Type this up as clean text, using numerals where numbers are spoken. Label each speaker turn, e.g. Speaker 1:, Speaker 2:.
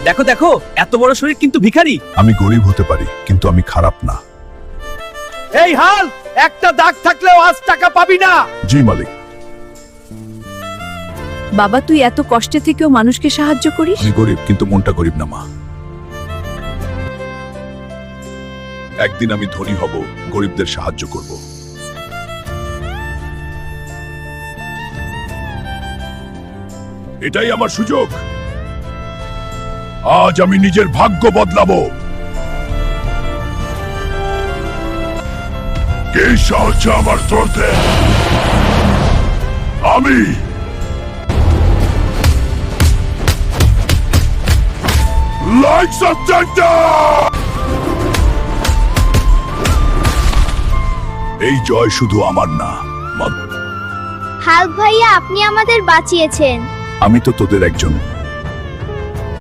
Speaker 1: দেখো দেখো, এত বড় শরীর কিন্তু ভিখারি।
Speaker 2: আমি গরিব হতে পারি, কিন্তু আমি খারাপ না।
Speaker 1: এই হাল, একটা দাগ থাকলেও আজ টাকা পাবি না।
Speaker 2: জি মালিক।
Speaker 3: বাবা, তুই এত কষ্টে থেকেও মানুষকে সাহায্য করিস।
Speaker 2: আমি গরিব, কিন্তু মনটা গরিব না মা। একদিন আমি ধনী হব, গরিবদের সাহায্য করব। এটাই আমার সুযোগ। আজ আমি নিজের ভাগ্য বদলাবো। কে সাহায্য আমার স্রোতে? আমি। Like এই জয় শুধু আমার না,
Speaker 4: হাল্ক ভাইয়া, আপনি আমাদের বাঁচিয়েছেন।
Speaker 2: আমি তো তোদের একজন।